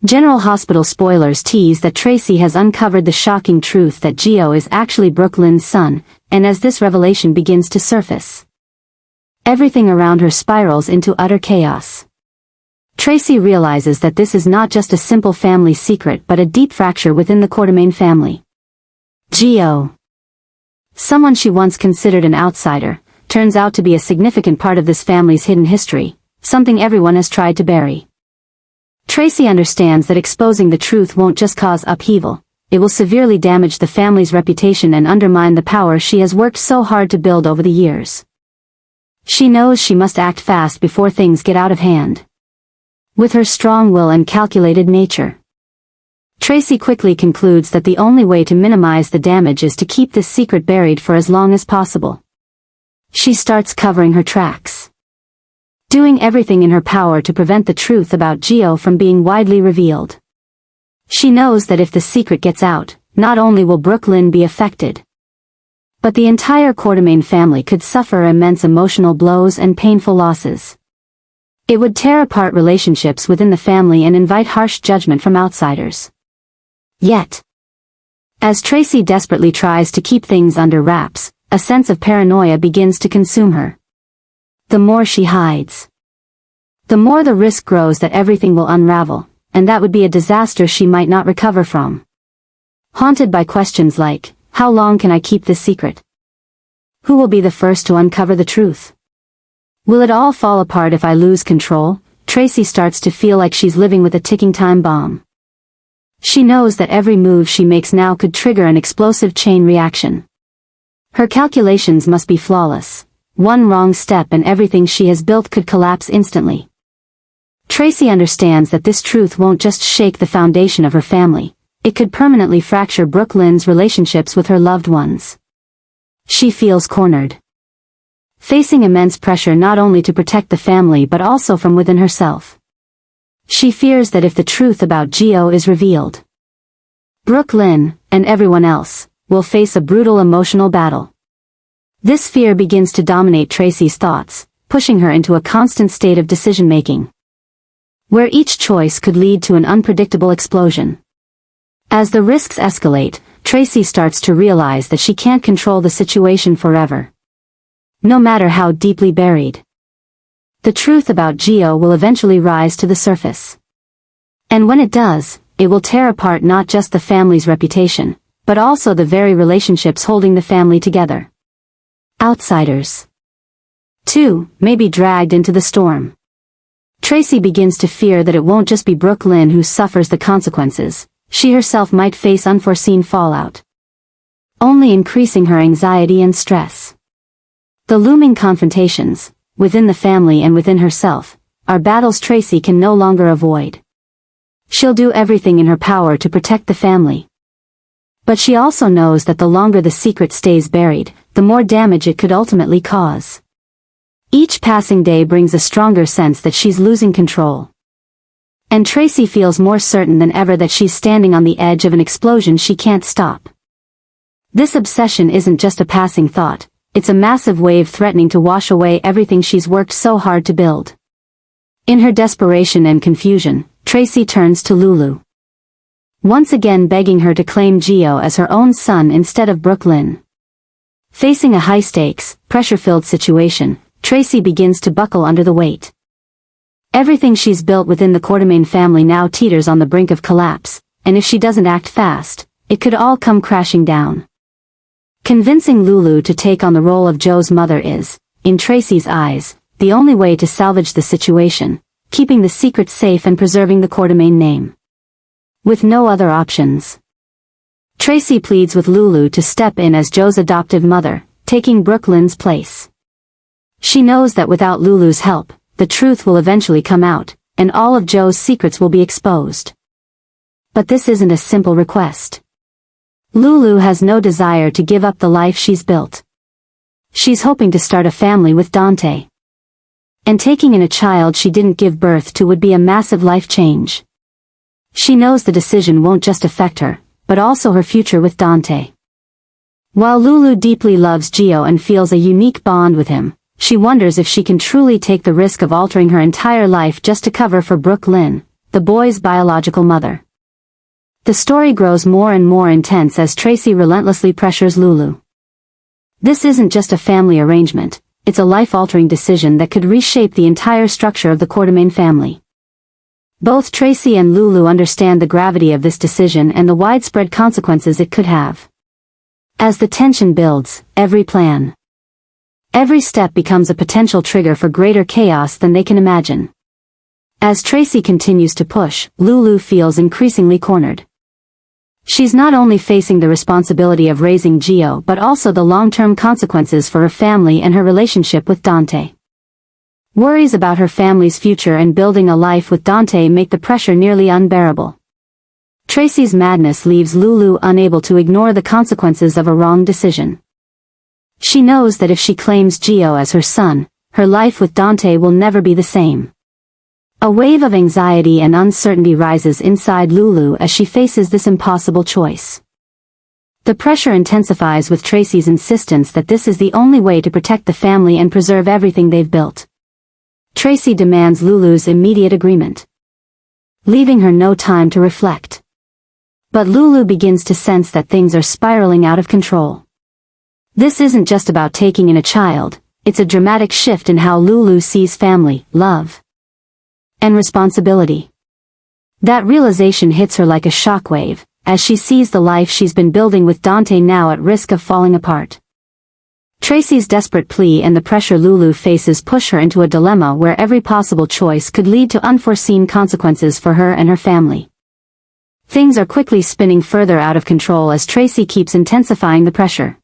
General Hospital spoilers tease that Tracy has uncovered the shocking truth that Gio is actually Brooke Lynn's son, and as this revelation begins to surface, everything around her spirals into utter chaos. Tracy realizes that this is not just a simple family secret but a deep fracture within the Quartermaine family. Gio, someone she once considered an outsider, turns out to be a significant part of this family's hidden history, something everyone has tried to bury. Tracy understands that exposing the truth won't just cause upheaval, it will severely damage the family's reputation and undermine the power she has worked so hard to build over the years. She knows she must act fast before things get out of hand. With her strong will and calculated nature, Tracy quickly concludes that the only way to minimize the damage is to keep this secret buried for as long as possible. She starts covering her tracks, doing everything in her power to prevent the truth about Gio from being widely revealed. She knows that if the secret gets out, not only will Brooke Lynn be affected, but the entire Quartermaine family could suffer immense emotional blows and painful losses. It would tear apart relationships within the family and invite harsh judgment from outsiders. Yet, as Tracy desperately tries to keep things under wraps, a sense of paranoia begins to consume her. The more she hides, the more the risk grows that everything will unravel, and that would be a disaster she might not recover from. Haunted by questions like, how long can I keep this secret? Who will be the first to uncover the truth? Will it all fall apart if I lose control? Tracy starts to feel like she's living with a ticking time bomb. She knows that every move she makes now could trigger an explosive chain reaction. Her calculations must be flawless. One wrong step and everything she has built could collapse instantly. Tracy understands that this truth won't just shake the foundation of her family, it could permanently fracture Brooke Lynn's relationships with her loved ones. She feels cornered, facing immense pressure not only to protect the family but also from within herself. She fears that if the truth about Gio is revealed, Brooke Lynn, and everyone else, will face a brutal emotional battle. This fear begins to dominate Tracy's thoughts, pushing her into a constant state of decision-making, where each choice could lead to an unpredictable explosion. As the risks escalate, Tracy starts to realize that she can't control the situation forever. No matter how deeply buried, the truth about Gio will eventually rise to the surface. And when it does, it will tear apart not just the family's reputation, but also the very relationships holding the family together. Outsiders, too, may be dragged into the storm. Tracy begins to fear that it won't just be Brooke Lynn who suffers the consequences, she herself might face unforeseen fallout, only increasing her anxiety and stress. The looming confrontations, within the family and within herself, are battles Tracy can no longer avoid. She'll do everything in her power to protect the family. But she also knows that the longer the secret stays buried, the more damage it could ultimately cause. Each passing day brings a stronger sense that she's losing control. And Tracy feels more certain than ever that she's standing on the edge of an explosion she can't stop. This obsession isn't just a passing thought, it's a massive wave threatening to wash away everything she's worked so hard to build. In her desperation and confusion, Tracy turns to Lulu, once again begging her to claim Gio as her own son instead of Brooke Lynn. Facing a high-stakes, pressure-filled situation, Tracy begins to buckle under the weight. Everything she's built within the Quartermaine family now teeters on the brink of collapse, and if she doesn't act fast, it could all come crashing down. Convincing Lulu to take on the role of Joe's mother is, in Tracy's eyes, the only way to salvage the situation, keeping the secret safe and preserving the Quartermaine name. With no other options, Tracy pleads with Lulu to step in as Joe's adoptive mother, taking Brooke Lynn's place. She knows that without Lulu's help, the truth will eventually come out, and all of Joe's secrets will be exposed. But this isn't a simple request. Lulu has no desire to give up the life she's built. She's hoping to start a family with Dante. And taking in a child she didn't give birth to would be a massive life change. She knows the decision won't just affect her, but also her future with Dante. While Lulu deeply loves Gio and feels a unique bond with him, she wonders if she can truly take the risk of altering her entire life just to cover for Brooke Lynn, the boy's biological mother. The story grows more and more intense as Tracy relentlessly pressures Lulu. This isn't just a family arrangement, it's a life-altering decision that could reshape the entire structure of the Quartermain family. Both Tracy and Lulu understand the gravity of this decision and the widespread consequences it could have. As the tension builds, every step becomes a potential trigger for greater chaos than they can imagine. As Tracy continues to push, Lulu feels increasingly cornered. She's not only facing the responsibility of raising Gio but also the long-term consequences for her family and her relationship with Dante. Worries about her family's future and building a life with Dante make the pressure nearly unbearable. Tracy's madness leaves Lulu unable to ignore the consequences of a wrong decision. She knows that if she claims Gio as her son, her life with Dante will never be the same. A wave of anxiety and uncertainty rises inside Lulu as she faces this impossible choice. The pressure intensifies with Tracy's insistence that this is the only way to protect the family and preserve everything they've built. Tracy demands Lulu's immediate agreement, leaving her no time to reflect. But Lulu begins to sense that things are spiraling out of control. This isn't just about taking in a child, it's a dramatic shift in how Lulu sees family, love, and responsibility. That realization hits her like a shockwave, as she sees the life she's been building with Dante now at risk of falling apart. Tracy's desperate plea and the pressure Lulu faces push her into a dilemma where every possible choice could lead to unforeseen consequences for her and her family. Things are quickly spinning further out of control as Tracy keeps intensifying the pressure.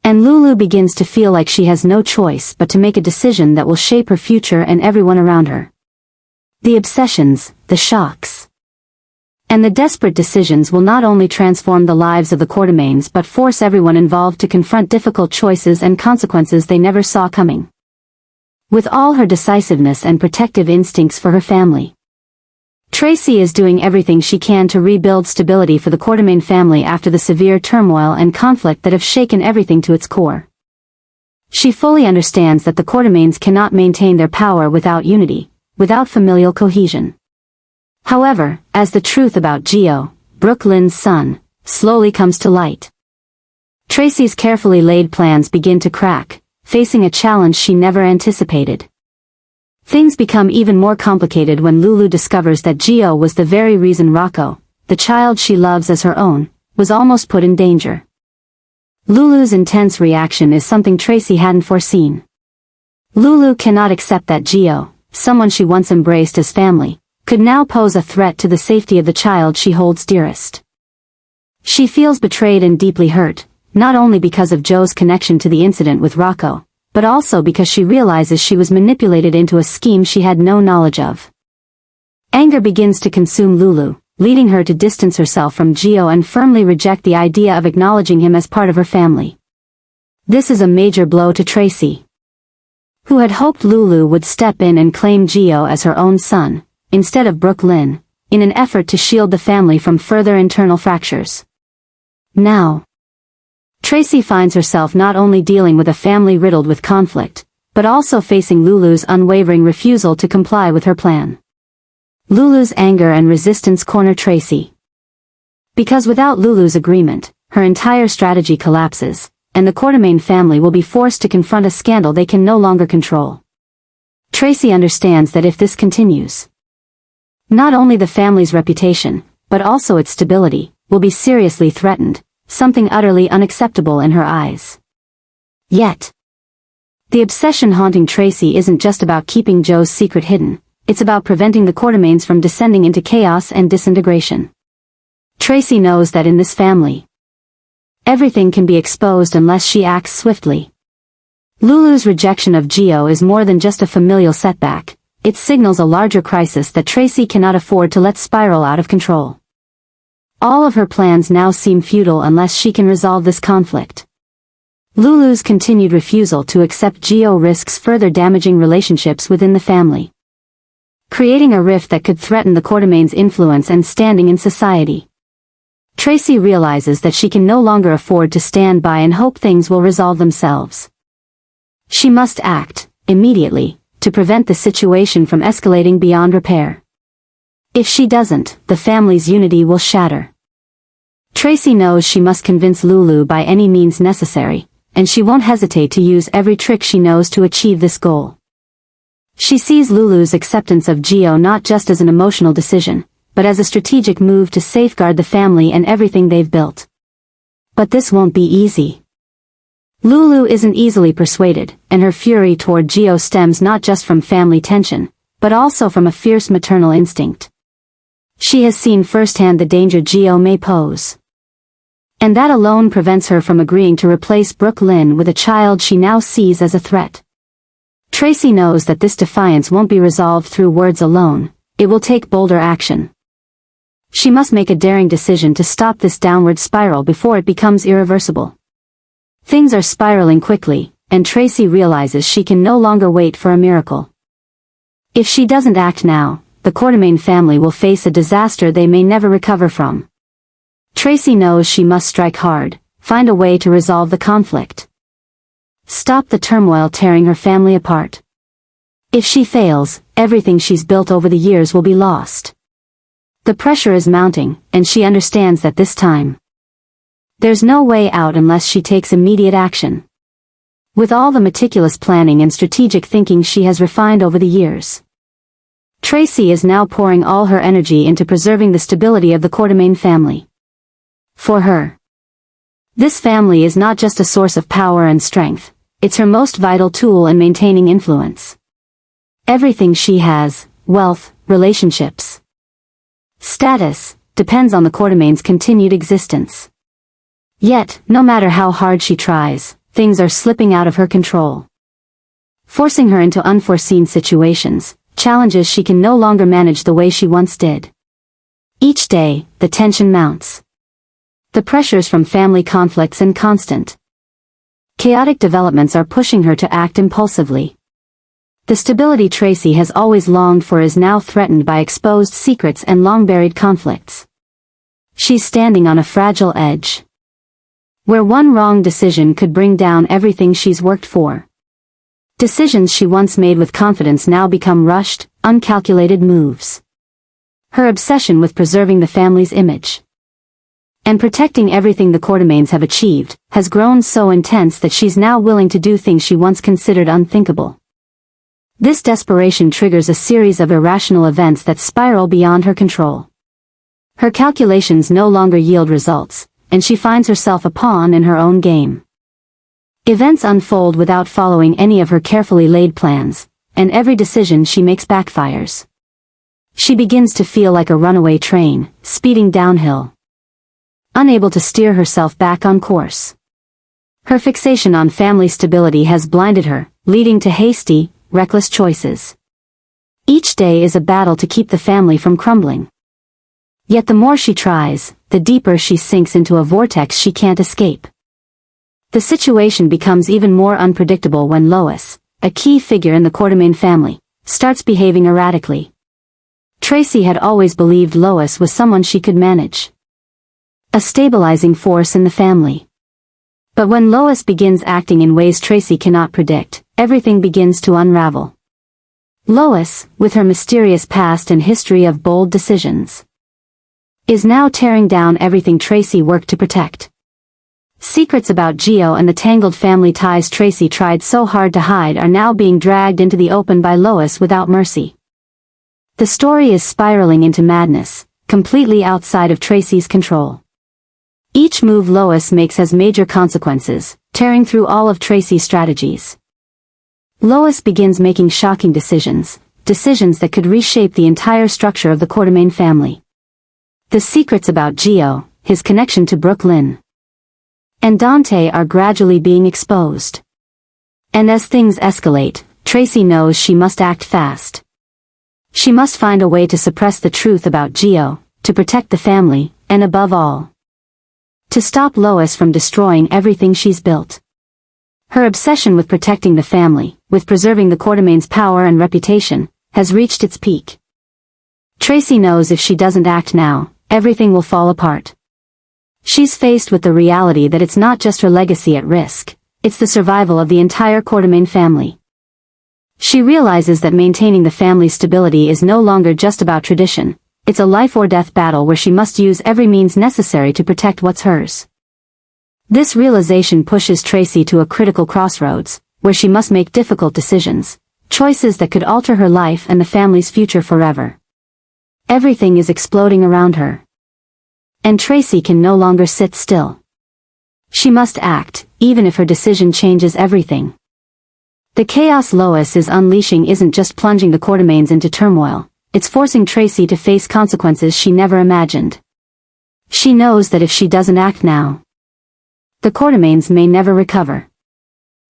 And Lulu begins to feel like she has no choice but to make a decision that will shape her future and everyone around her. The obsessions, the shocks, and the desperate decisions will not only transform the lives of the Quartermains but force everyone involved to confront difficult choices and consequences they never saw coming. With all her decisiveness and protective instincts for her family, Tracy is doing everything she can to rebuild stability for the Quartermain family after the severe turmoil and conflict that have shaken everything to its core. She fully understands that the Quartermains cannot maintain their power without unity, without familial cohesion. However, as the truth about Gio, Brooklyn's son, slowly comes to light, Tracy's carefully laid plans begin to crack, facing a challenge she never anticipated. Things become even more complicated when Lulu discovers that Gio was the very reason Rocco, the child she loves as her own, was almost put in danger. Lulu's intense reaction is something Tracy hadn't foreseen. Lulu cannot accept that Gio, someone she once embraced as family, could now pose a threat to the safety of the child she holds dearest. She feels betrayed and deeply hurt, not only because of Joe's connection to the incident with Rocco, but also because she realizes she was manipulated into a scheme she had no knowledge of. Anger begins to consume Lulu, leading her to distance herself from Gio and firmly reject the idea of acknowledging him as part of her family. This is a major blow to Tracy, who had hoped Lulu would step in and claim Gio as her own son, instead of Brooklyn, in an effort to shield the family from further internal fractures. Now, Tracy finds herself not only dealing with a family riddled with conflict, but also facing Lulu's unwavering refusal to comply with her plan. Lulu's anger and resistance corner Tracy, because without Lulu's agreement, her entire strategy collapses, and the Quartermain family will be forced to confront a scandal they can no longer control. Tracy understands that if this continues, not only the family's reputation, but also its stability, will be seriously threatened, something utterly unacceptable in her eyes. Yet, the obsession haunting Tracy isn't just about keeping Joe's secret hidden, it's about preventing the Quartermains from descending into chaos and disintegration. Tracy knows that in this family, everything can be exposed unless she acts swiftly. Lulu's rejection of Gio is more than just a familial setback. It signals a larger crisis that Tracy cannot afford to let spiral out of control. All of her plans now seem futile unless she can resolve this conflict. Lulu's continued refusal to accept Gio risks further damaging relationships within the family, creating a rift that could threaten the Quartermain's influence and standing in society. Tracy realizes that she can no longer afford to stand by and hope things will resolve themselves. She must act, immediately, to prevent the situation from escalating beyond repair. If she doesn't, the family's unity will shatter. Tracy knows she must convince Lulu by any means necessary, and she won't hesitate to use every trick she knows to achieve this goal. She sees Lulu's acceptance of Gio not just as an emotional decision, but as a strategic move to safeguard the family and everything they've built. But this won't be easy. Lulu isn't easily persuaded, and her fury toward Gio stems not just from family tension, but also from a fierce maternal instinct. She has seen firsthand the danger Gio may pose. And that alone prevents her from agreeing to replace Brooke Lynn with a child she now sees as a threat. Tracy knows that this defiance won't be resolved through words alone, it will take bolder action. She must make a daring decision to stop this downward spiral before it becomes irreversible. Things are spiraling quickly, and Tracy realizes she can no longer wait for a miracle. If she doesn't act now, the Quartermaine family will face a disaster they may never recover from. Tracy knows she must strike hard, find a way to resolve the conflict. Stop the turmoil tearing her family apart. If she fails, everything she's built over the years will be lost. The pressure is mounting, and she understands that this time there's no way out unless she takes immediate action. With all the meticulous planning and strategic thinking she has refined over the years, Tracy is now pouring all her energy into preserving the stability of the Quartermaine family. For her, this family is not just a source of power and strength, it's her most vital tool in maintaining influence. Everything she has, wealth, relationships, status, depends on the Quartermaine's continued existence. Yet, no matter how hard she tries, things are slipping out of her control, forcing her into unforeseen situations, challenges she can no longer manage the way she once did. Each day, the tension mounts. The pressures from family conflicts and constant, chaotic developments are pushing her to act impulsively. The stability Tracy has always longed for is now threatened by exposed secrets and long-buried conflicts. She's standing on a fragile edge, where one wrong decision could bring down everything she's worked for. Decisions she once made with confidence now become rushed, uncalculated moves. Her obsession with preserving the family's image and protecting everything the Quartermaines have achieved has grown so intense that she's now willing to do things she once considered unthinkable. This desperation triggers a series of irrational events that spiral beyond her control. Her calculations no longer yield results, and she finds herself a pawn in her own game. Events unfold without following any of her carefully laid plans, and every decision she makes backfires. She begins to feel like a runaway train, speeding downhill, unable to steer herself back on course. Her fixation on family stability has blinded her, leading to hasty, reckless choices. Each day is a battle to keep the family from crumbling. Yet the more she tries, the deeper she sinks into a vortex she can't escape. The situation becomes even more unpredictable when Lois, a key figure in the Quartermaine family, starts behaving erratically. Tracy had always believed Lois was someone she could manage, a stabilizing force in the family. But when Lois begins acting in ways Tracy cannot predict, everything begins to unravel. Lois, with her mysterious past and history of bold decisions, is now tearing down everything Tracy worked to protect. Secrets about Gio and the tangled family ties Tracy tried so hard to hide are now being dragged into the open by Lois without mercy. The story is spiraling into madness, completely outside of Tracy's control. Each move Lois makes has major consequences, tearing through all of Tracy's strategies. Lois begins making shocking decisions that could reshape the entire structure of the Quartermaine family. The secrets about Gio, his connection to Brooke Lynn, and Dante are gradually being exposed. And as things escalate, Tracy knows she must act fast. She must find a way to suppress the truth about Gio, to protect the family, and above all, to stop Lois from destroying everything she's built. Her obsession with protecting the family, with preserving the Quartermaine's power and reputation, has reached its peak. Tracy knows if she doesn't act now, everything will fall apart. She's faced with the reality that it's not just her legacy at risk, it's the survival of the entire Quartermaine family. She realizes that maintaining the family's stability is no longer just about tradition, it's a life-or-death battle where she must use every means necessary to protect what's hers. This realization pushes Tracy to a critical crossroads, where she must make difficult decisions, choices that could alter her life and the family's future forever. Everything is exploding around her. And Tracy can no longer sit still. She must act, even if her decision changes everything. The chaos Lois is unleashing isn't just plunging the Quartermaines into turmoil, it's forcing Tracy to face consequences she never imagined. She knows that if she doesn't act now, the Quartermaines may never recover.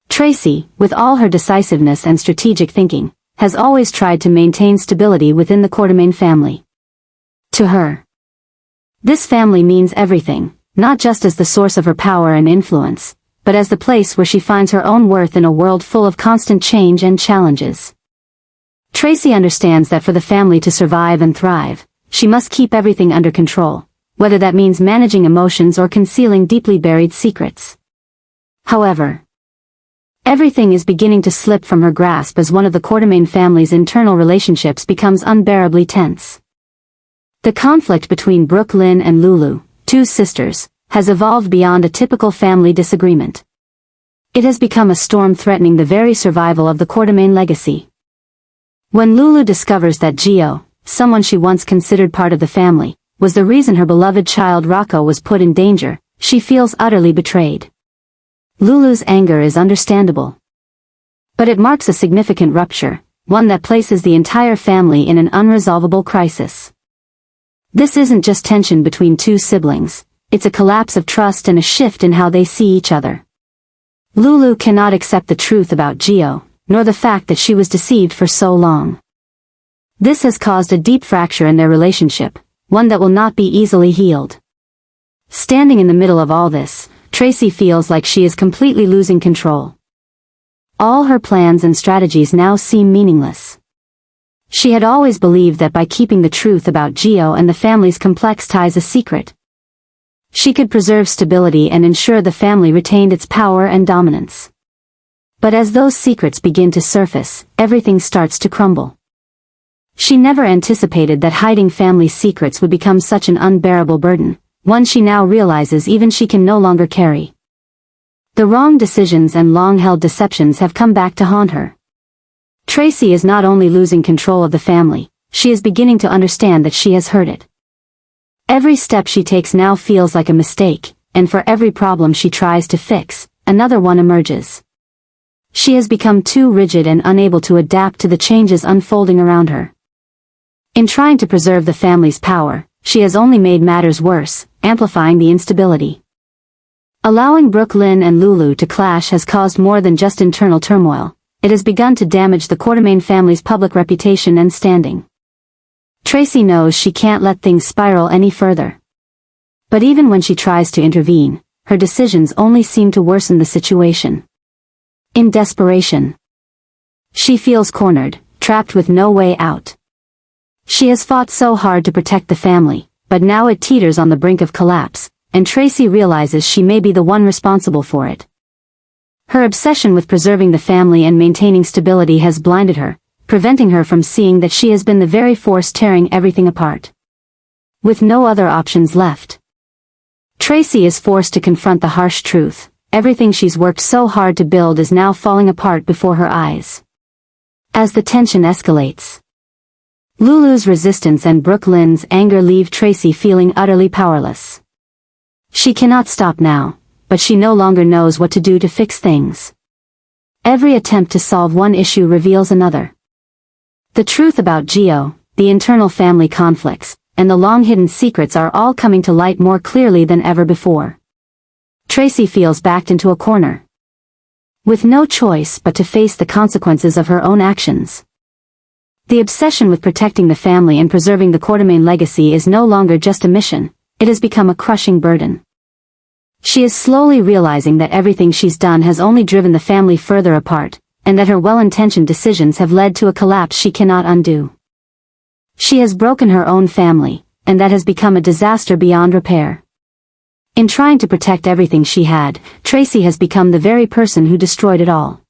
Tracy, with all her decisiveness and strategic thinking, has always tried to maintain stability within the Quartermaine family. To her, this family means everything, not just as the source of her power and influence, but as the place where she finds her own worth in a world full of constant change and challenges. Tracy understands that for the family to survive and thrive, she must keep everything under control, whether that means managing emotions or concealing deeply buried secrets. However, everything is beginning to slip from her grasp as one of the Quartermaine family's internal relationships becomes unbearably tense. The conflict between Brooklyn and Lulu, two sisters, has evolved beyond a typical family disagreement. It has become a storm threatening the very survival of the Quartermaine legacy. When Lulu discovers that Gio, someone she once considered part of the family, was the reason her beloved child Rocco was put in danger, she feels utterly betrayed. Lulu's anger is understandable. But it marks a significant rupture, one that places the entire family in an unresolvable crisis. This isn't just tension between two siblings, it's a collapse of trust and a shift in how they see each other. Lulu cannot accept the truth about Gio, nor the fact that she was deceived for so long. This has caused a deep fracture in their relationship, one that will not be easily healed. Standing in the middle of all this, Tracy feels like she is completely losing control. All her plans and strategies now seem meaningless. She had always believed that by keeping the truth about Gio and the family's complex ties a secret, she could preserve stability and ensure the family retained its power and dominance. But as those secrets begin to surface, everything starts to crumble. She never anticipated that hiding family secrets would become such an unbearable burden, one she now realizes even she can no longer carry. The wrong decisions and long-held deceptions have come back to haunt her. Tracy is not only losing control of the family, she is beginning to understand that she has hurt it. Every step she takes now feels like a mistake, and for every problem she tries to fix, another one emerges. She has become too rigid and unable to adapt to the changes unfolding around her. In trying to preserve the family's power, she has only made matters worse, amplifying the instability. Allowing Brooklyn and Lulu to clash has caused more than just internal turmoil. It has begun to damage the Quartermaine family's public reputation and standing. Tracy knows she can't let things spiral any further. But even when she tries to intervene, her decisions only seem to worsen the situation. In desperation, she feels cornered, trapped with no way out. She has fought so hard to protect the family, but now it teeters on the brink of collapse, and Tracy realizes she may be the one responsible for it. Her obsession with preserving the family and maintaining stability has blinded her, preventing her from seeing that she has been the very force tearing everything apart. With no other options left, Tracy is forced to confront the harsh truth. Everything she's worked so hard to build is now falling apart before her eyes. As the tension escalates, Lulu's resistance and Brooklyn's anger leave Tracy feeling utterly powerless. She cannot stop now, but she no longer knows what to do to fix things. Every attempt to solve one issue reveals another. The truth about Gio, the internal family conflicts, and the long-hidden secrets are all coming to light more clearly than ever before. Tracy feels backed into a corner, with no choice but to face the consequences of her own actions. The obsession with protecting the family and preserving the Quartermaine legacy is no longer just a mission, it has become a crushing burden. She is slowly realizing that everything she's done has only driven the family further apart, and that her well-intentioned decisions have led to a collapse she cannot undo. She has broken her own family, and that has become a disaster beyond repair. In trying to protect everything she had, Tracy has become the very person who destroyed it all.